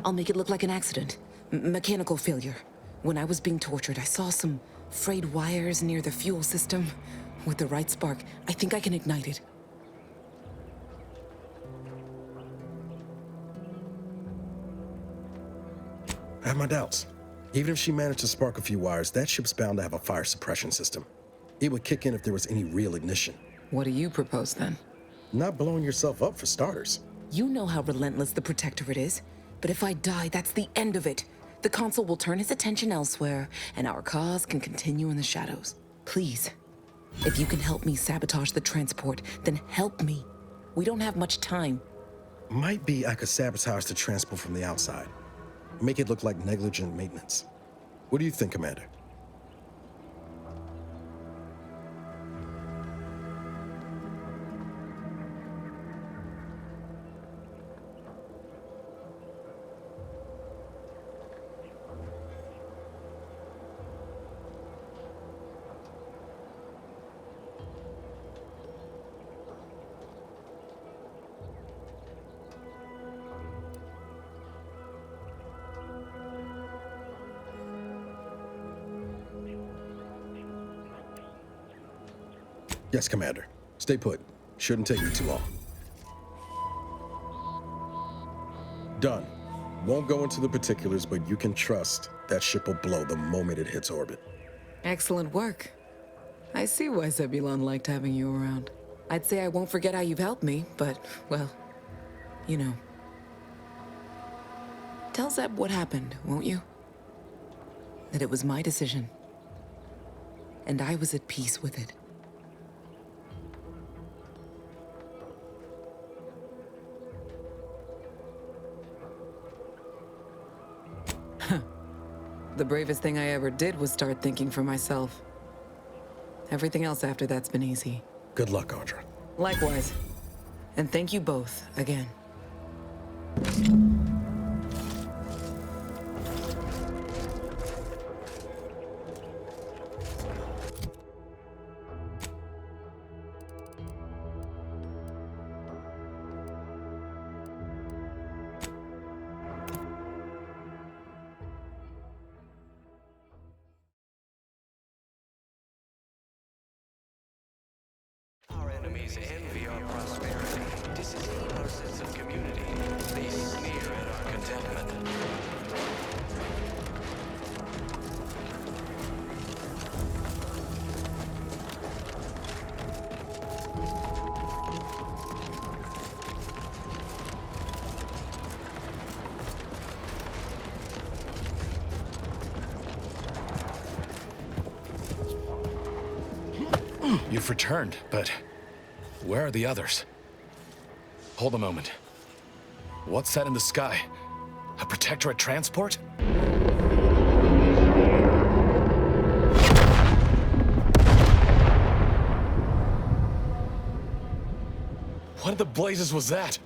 I'll make it look like an accident. Mechanical failure. When I was being tortured, I saw some frayed wires near the fuel system. With the right spark, I think I can ignite it. I have my doubts. Even if she managed to spark a few wires, that ship's bound to have a fire suppression system. It would kick in if there was any real ignition. What do you propose, then? Not blowing yourself up, for starters. You know how relentless the Protectorate is. But if I die, that's the end of it. The Consul will turn his attention elsewhere, and our cause can continue in the shadows. Please, if you can help me sabotage the transport, then help me. We don't have much time. Might be I could sabotage the transport from the outside. Make it look like negligent maintenance. What do you think, Commander? Yes, Commander. Stay put. Shouldn't take me too long. Done. Won't go into the particulars, but you can trust that ship will blow the moment it hits orbit. Excellent work. I see why Zebulon liked having you around. I'd say I won't forget how you've helped me, but, well, you know. Tell Zeb what happened, won't you? That it was my decision. And I was at peace with it. The bravest thing I ever did was start thinking for myself. Everything else after that's been easy. Good luck, Audra. Likewise. And thank you both, again. Our enemies envy our prosperity, disdain our sense of community. They sneer at our contentment. You've returned, but where are the others? Hold a moment. What's that in the sky? A Protectorate transport? What in the blazes was that?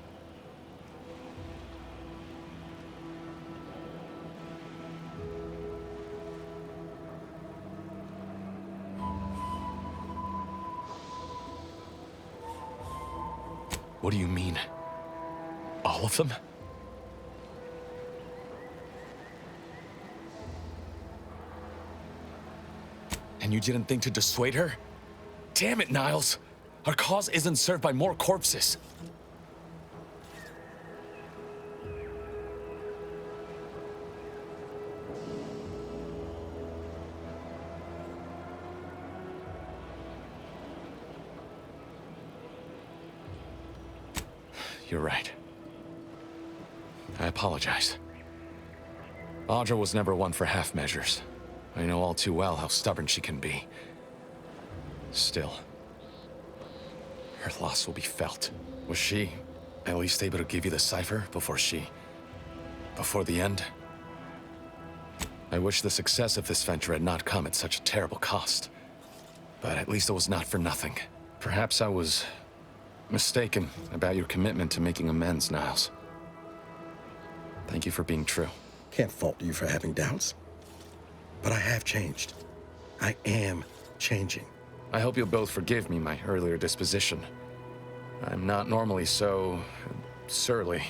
What do you mean? All of them? And you didn't think to dissuade her? Damn it, Niles! Our cause isn't served by more corpses. You're right. I apologize. Audra was never one for half measures. I know all too well how stubborn she can be. Still, her loss will be felt. Was she at least able to give you the cipher before the end? I wish the success of this venture had not come at such a terrible cost. But at least it was not for nothing. Perhaps I was mistaken about your commitment to making amends, Niles. Thank you for being true. Can't fault you for having doubts. But I have changed. I am changing. I hope you'll both forgive me my earlier disposition. I'm not normally so surly.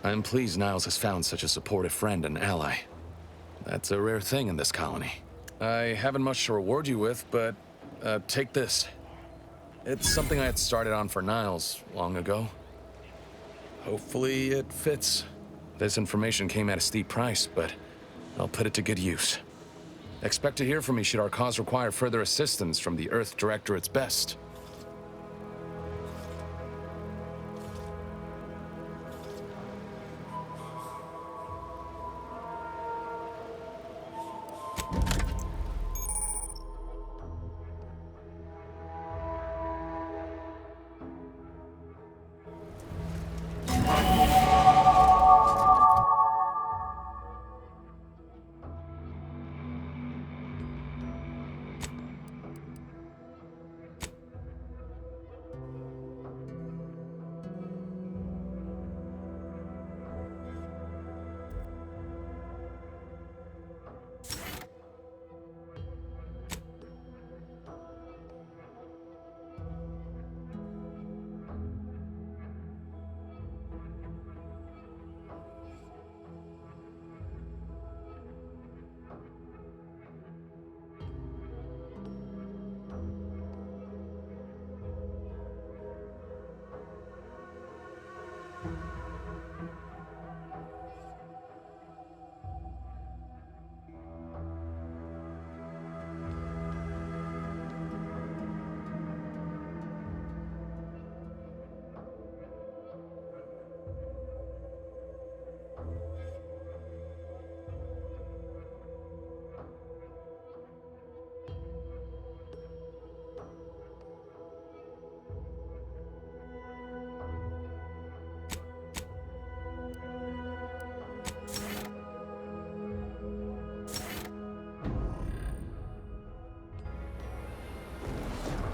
I'm pleased Niles has found such a supportive friend and ally. That's a rare thing in this colony. I haven't much to reward you with, but take this. It's something I had started on for Niles long ago. Hopefully it fits. This information came at a steep price, but I'll put it to good use. Expect to hear from me should our cause require further assistance from the Earth Directorate's best.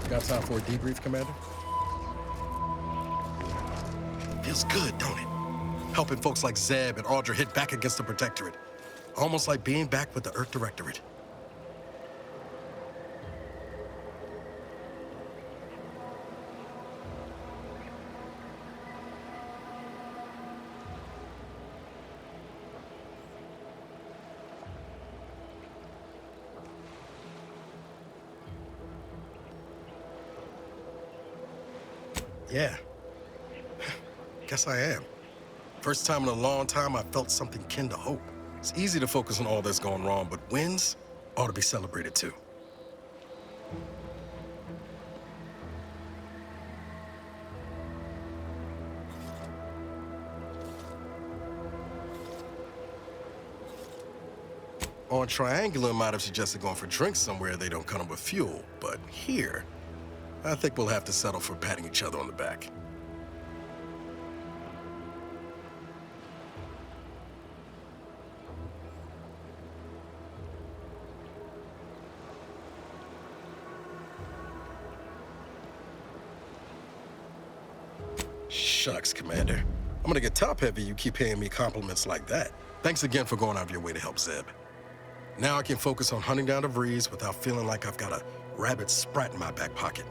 Got time for a debrief, Commander? Feels good, don't it? Helping folks like Zeb and Audra hit back against the Protectorate. Almost like being back with the Earth Directorate. Yeah. Guess I am. First time in a long time I felt something kin to hope. It's easy to focus on all that's going wrong, but wins ought to be celebrated too. On Triangular, might have suggested going for drinks somewhere they don't come with fuel, but here, I think we'll have to settle for patting each other on the back. Shucks, Commander. I'm gonna get top-heavy you keep paying me compliments like that. Thanks again for going out of your way to help Zeb. Now I can focus on hunting down the Vrees without feeling like I've got a rabid sprat in my back pocket.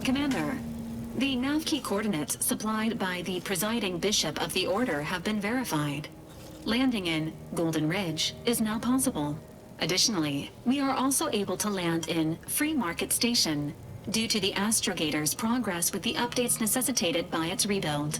Commander, the nav key coordinates supplied by the presiding bishop of the Order have been verified. Landing in Golden Ridge is now possible. Additionally, we are also able to land in Free Market Station due to the Astrogator's progress with the updates necessitated by its rebuild.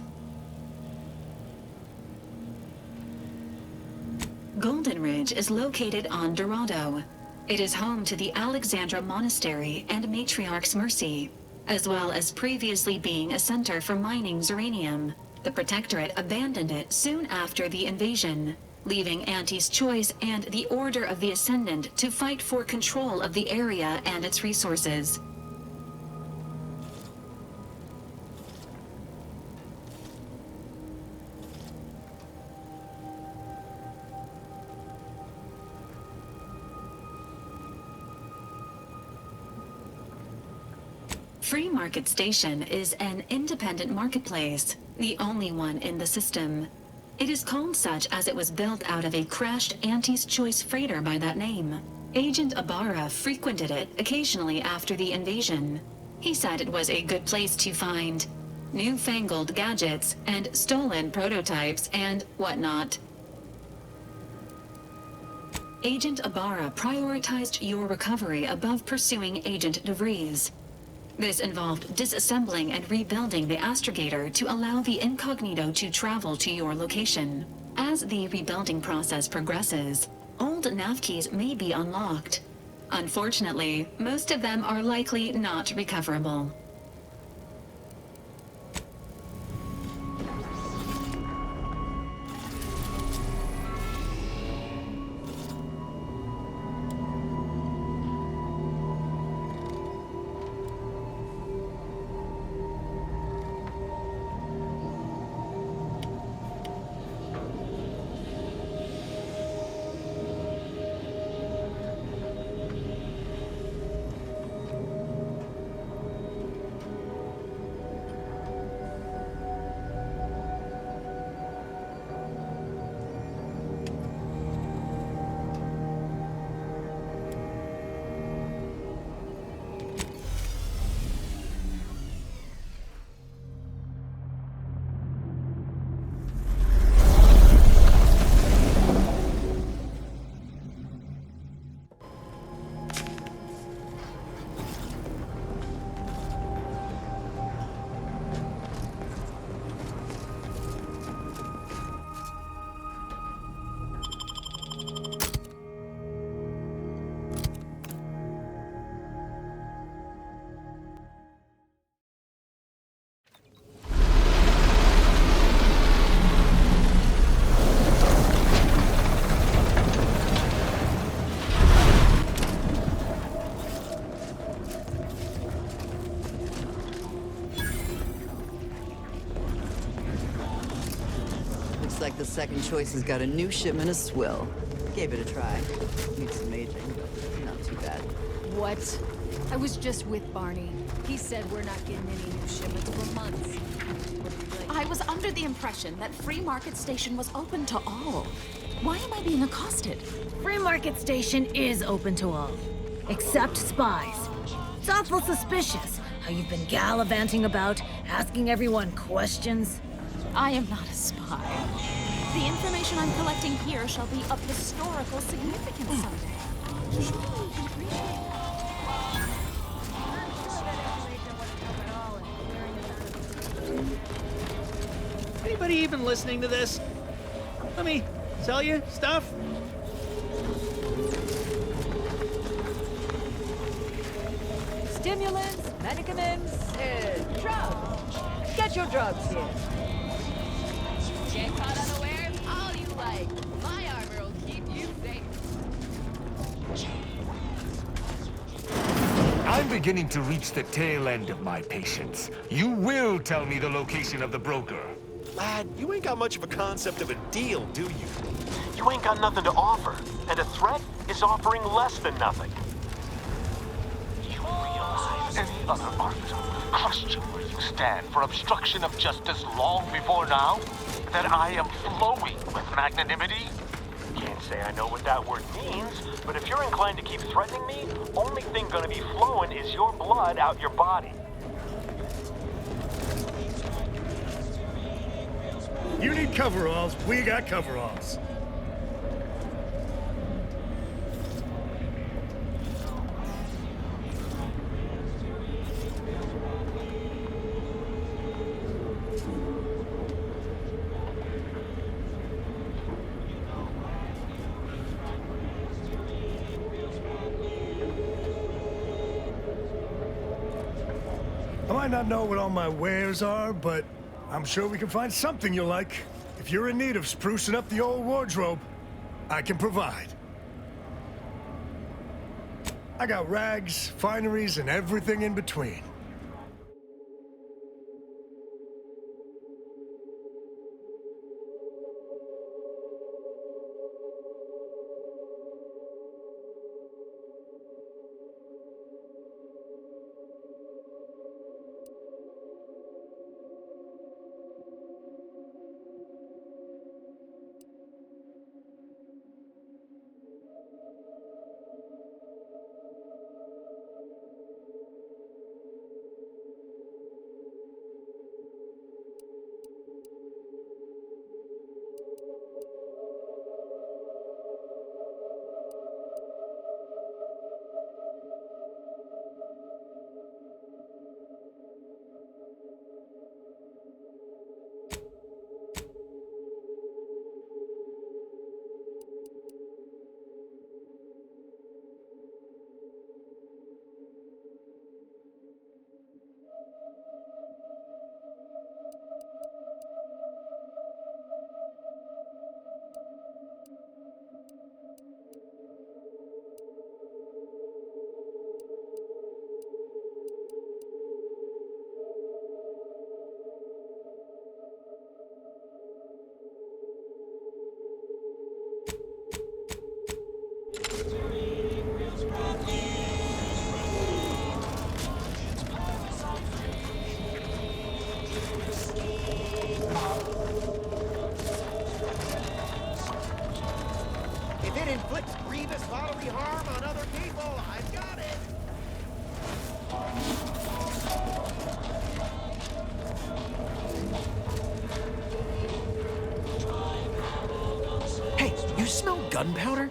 Golden Ridge is located on Dorado. It is home to the Alexandra Monastery and Matriarch's Mercy, as well as previously being a center for mining Zeranium. The Protectorate abandoned it soon after the invasion, leaving Auntie's Choice and the Order of the Ascendant to fight for control of the area and its resources. Free Market Station is an independent marketplace, the only one in the system. It is called such as it was built out of a crashed Auntie's Choice freighter by that name. Agent Ibarra frequented it occasionally after the invasion. He said it was a good place to find newfangled gadgets and stolen prototypes and whatnot. Agent Ibarra prioritized your recovery above pursuing Agent DeVries. This involved disassembling and rebuilding the astrogator to allow the incognito to travel to your location. As the rebuilding process progresses, old nav keys may be unlocked. Unfortunately, most of them are likely not recoverable. Like the Second Choice has got a new shipment of swill. Gave it a try. Needs some aging, but not too bad. What? I was just with Barney. He said we're not getting any new shipments for months. I was under the impression that Free Market Station was open to all. Why am I being accosted? Free Market Station is open to all, except spies. It's awful suspicious how you've been gallivanting about, asking everyone questions. I am not a spy. The information I'm collecting here shall be of historical significance someday. Anybody even listening to this? Let me sell you stuff? Stimulants, medicaments, drugs. Get your drugs here. Get caught unawares all you like. My armor will keep you safe. I'm beginning to reach the tail end of my patience. You will tell me the location of the broker. Lad, you ain't got much of a concept of a deal, do you? You ain't got nothing to offer, and a threat is offering less than nothing. You realize any other arbiter crushed you where you stand for obstruction of justice long before now? That I am flowing with magnanimity? Can't say I know what that word means, but if you're inclined to keep threatening me, only thing gonna be flowing is your blood out your body. You need coveralls, we got coveralls. might not know what all my wares are, but I'm sure we can find something you like. If you're in need of sprucing up the old wardrobe, I can provide. I got rags, fineries, and everything in between. If it inflicts grievous bodily harm on other people, I've got it. Hey, you smell gunpowder?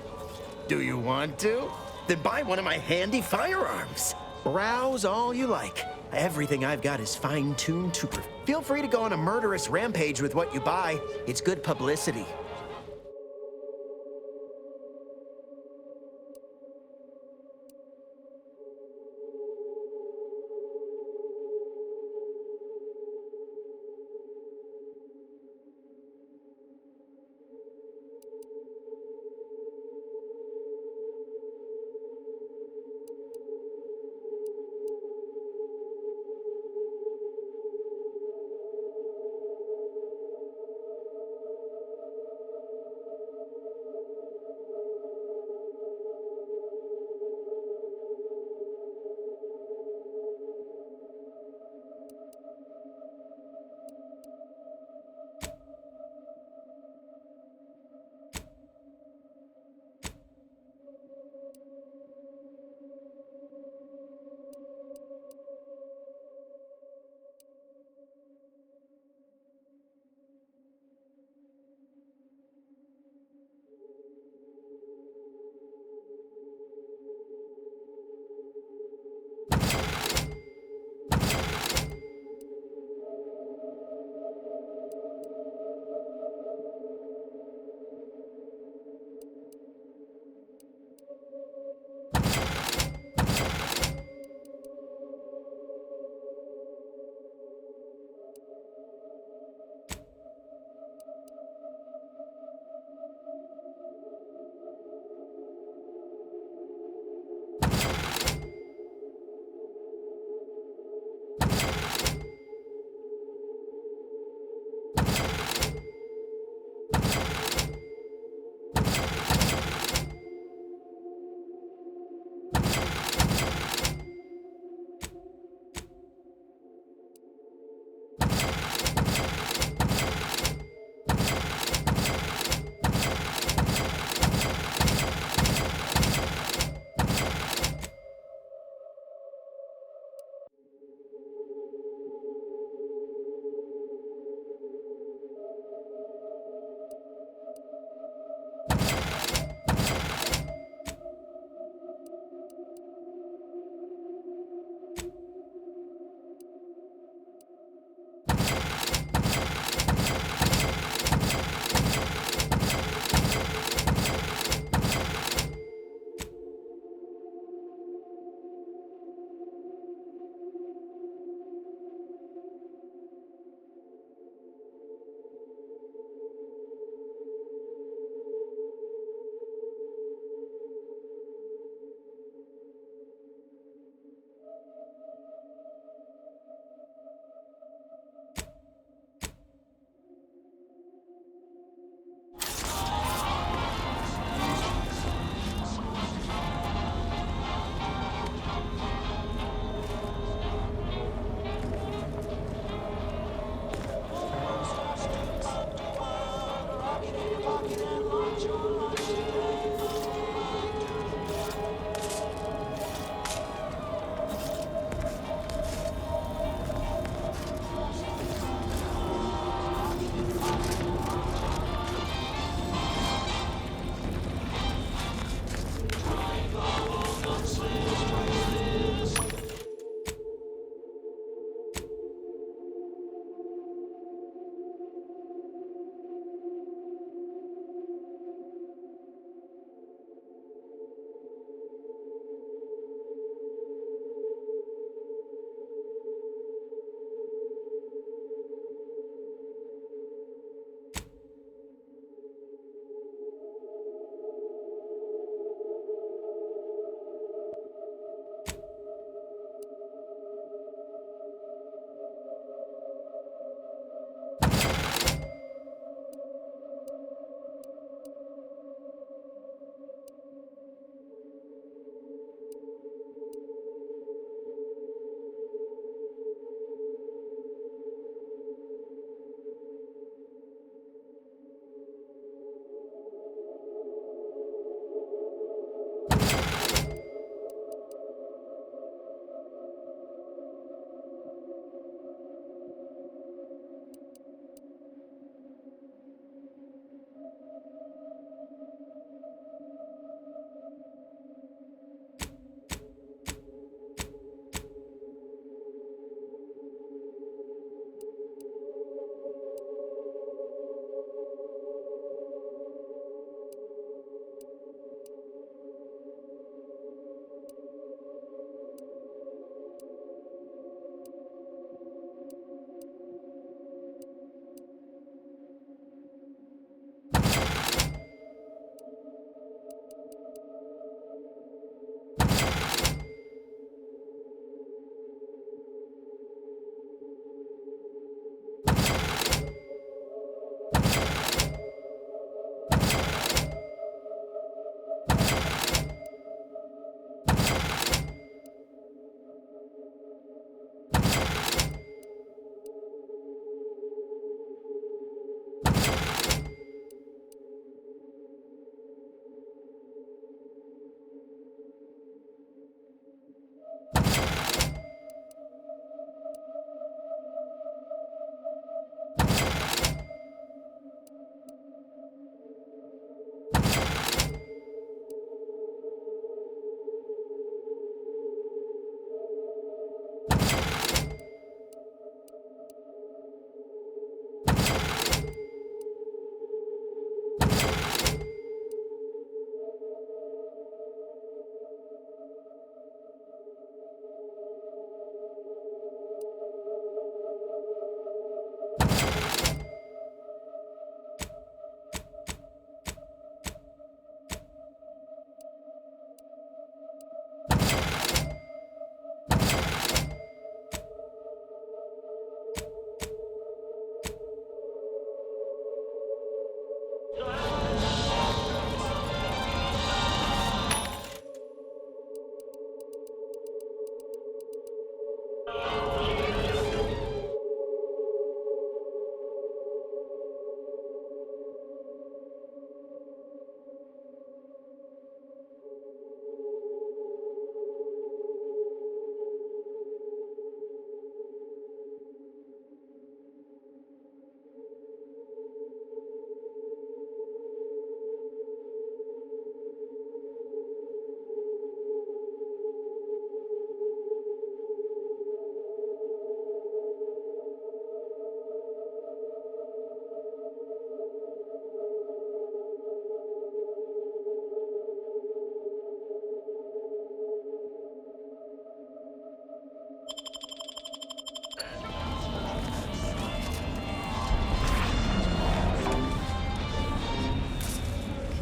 Do you want to? Then buy one of my handy firearms. Browse all you like. Everything I've got is fine-tuned to... Feel free to go on a murderous rampage with what you buy. It's good publicity.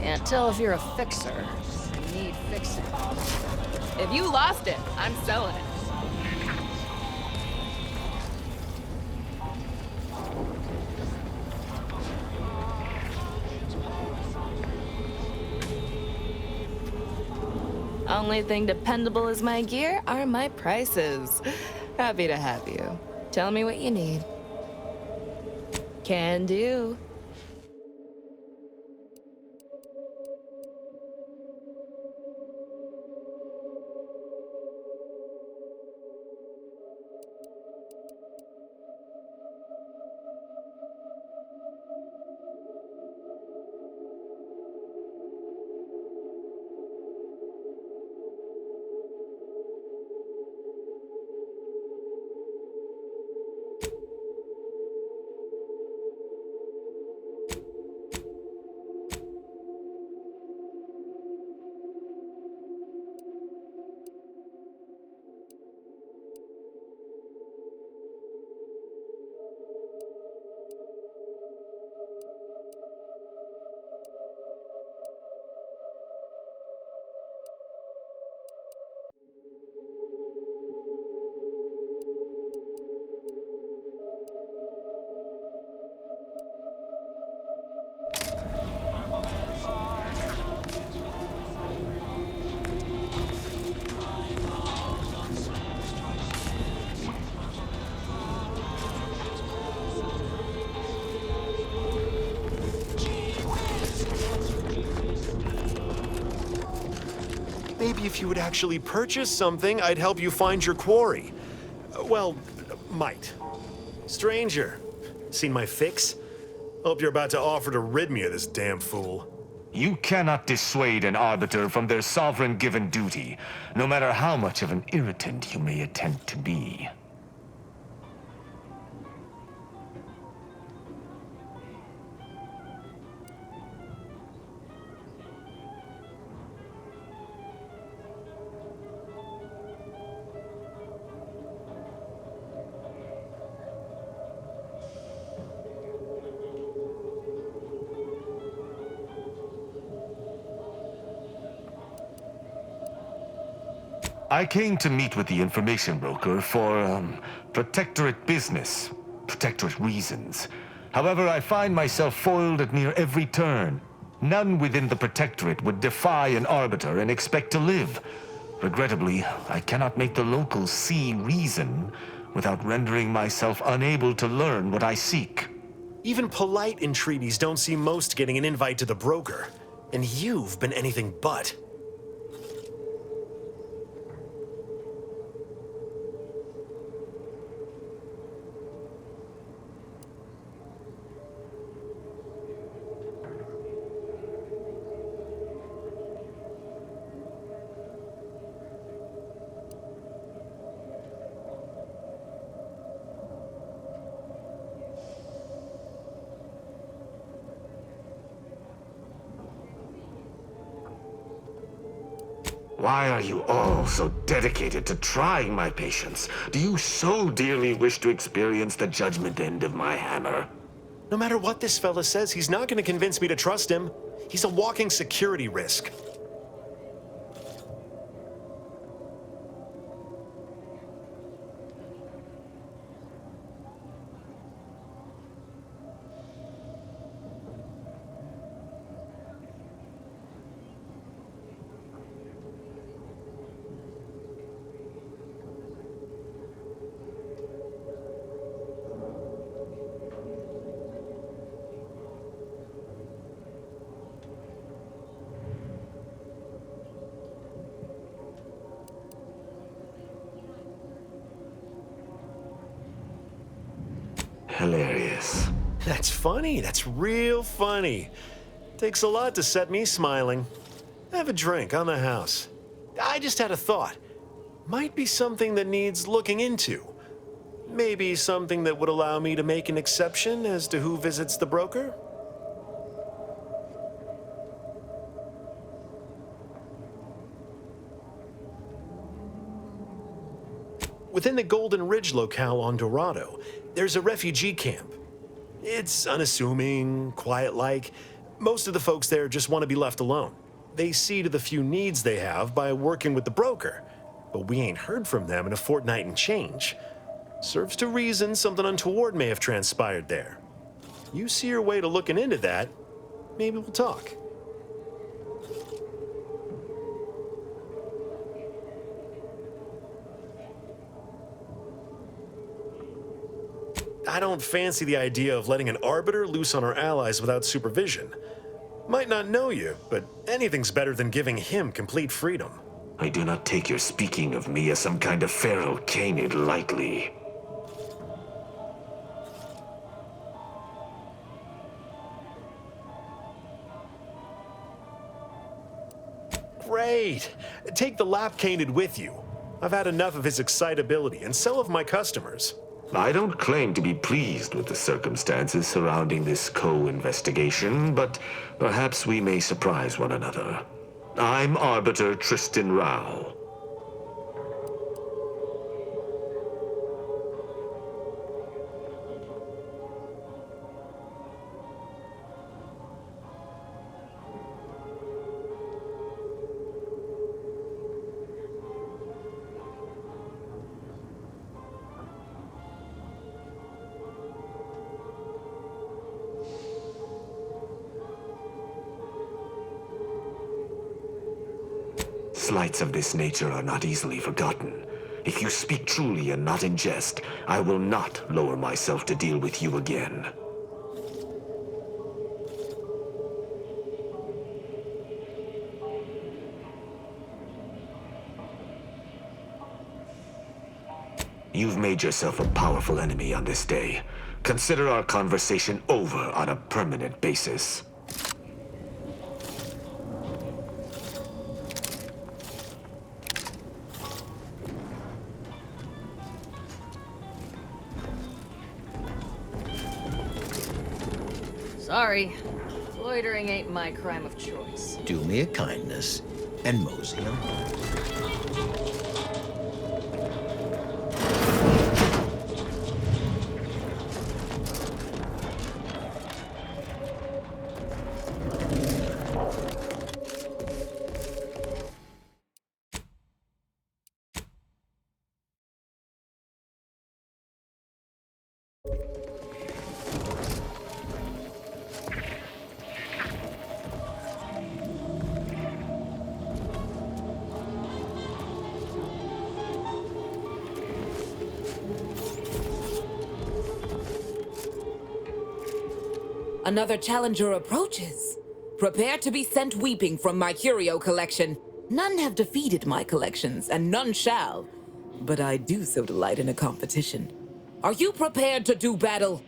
Can't tell if you're a fixer. I need fixing. If you lost it, I'm selling it. Only thing dependable as my gear are my prices. Happy to have you. Tell me what you need. Can do. Maybe if you would actually purchase something, I'd help you find your quarry. Well, might. Stranger, seen my fix? Hope you're about to offer to rid me of this damn fool. You cannot dissuade an arbiter from their sovereign-given duty, no matter how much of an irritant you may attempt to be. I came to meet with the information broker for, Protectorate business, Protectorate reasons. However, I find myself foiled at near every turn. None within the Protectorate would defy an arbiter and expect to live. Regrettably, I cannot make the locals see reason without rendering myself unable to learn what I seek. Even polite entreaties don't see most getting an invite to the broker. And you've been anything but. Why are you all so dedicated to trying my patience? Do you so dearly wish to experience the judgment end of my hammer? No matter what this fella says, he's not going to convince me to trust him. He's a walking security risk. Hilarious. That's funny. That's real funny. Takes a lot to set me smiling. Have a drink on the house. I just had a thought. Might be something that needs looking into. Maybe something that would allow me to make an exception as to who visits the broker? Within the Golden Ridge locale on Dorado, there's a refugee camp. It's unassuming, quiet-like, Most of the folks there just want to be left alone. They see to the few needs they have by working with the broker, but we ain't heard from them in a fortnight and change. Serves to reason something untoward may have transpired there. You see your way to looking into that, maybe we'll talk. I don't fancy the idea of letting an arbiter loose on our allies without supervision. Might not know you, but anything's better than giving him complete freedom. I do not take your speaking of me as some kind of feral canid lightly. Great! Take the lap canid with you. I've had enough of his excitability, and so have my customers. I don't claim to be pleased with the circumstances surrounding this co-investigation, but perhaps we may surprise one another. I'm Arbiter Tristan Rao. Slights of this nature are not easily forgotten. If you speak truly and not in jest, I will not lower myself to deal with you again. You've made yourself a powerful enemy on this day. Consider our conversation over on a permanent basis. Sorry. Loitering ain't my crime of choice. Do me a kindness and mosey on. Another challenger approaches. Prepare to be sent weeping from my curio collection. None have defeated my collections, and none shall. But I do so delight in a competition. Are you prepared to do battle?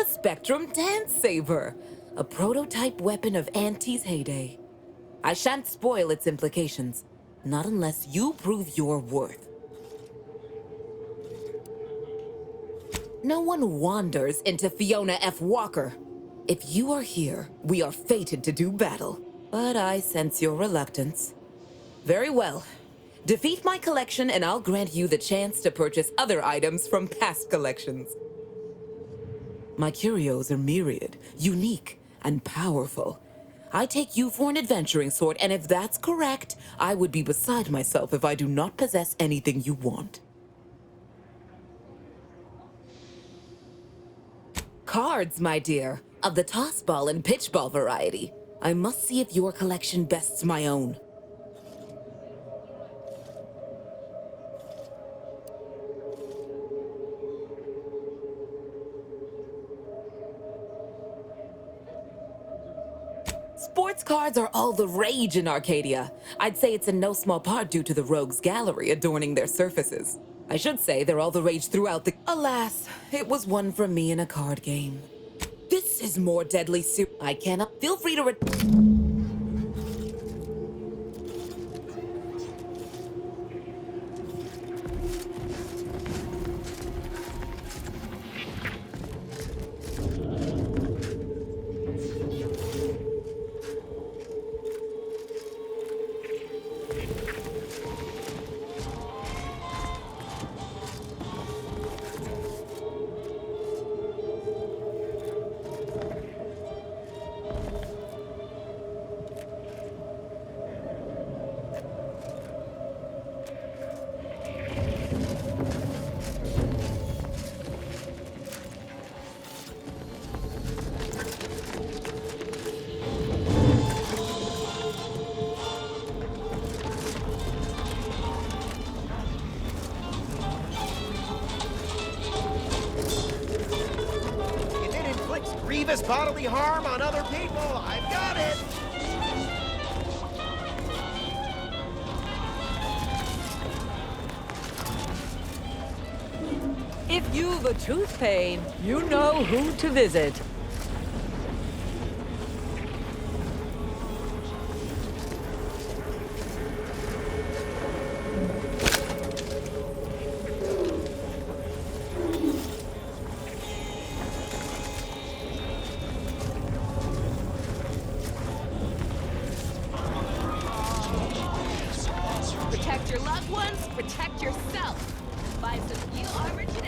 Spectrum Dance Saber, a prototype weapon of Auntie's heyday. I shan't spoil its implications, not unless you prove your worth. No one wanders into Fiona F. Walker. If you are here, we are fated to do battle. But I sense your reluctance. Very well. Defeat my collection and I'll grant you the chance to purchase other items from past collections. My curios are myriad, unique, and powerful. I take you for an adventuring sort, and if that's correct, I would be beside myself if I do not possess anything you want. Cards, my dear, of the tossball and pitchball variety. I must see if your collection bests my own. Sports cards are all the rage in Arcadia. I'd say it's in no small part due to the rogues gallery adorning their surfaces. I should say they're all the rage throughout the... Alas, it was one for me in a card game. This is more deadly I cannot... Feel free to grievous bodily harm on other people. I've got it. If you've a tooth pain, you know who to visit. Protect your loved ones, protect yourself. Buy some new armor today.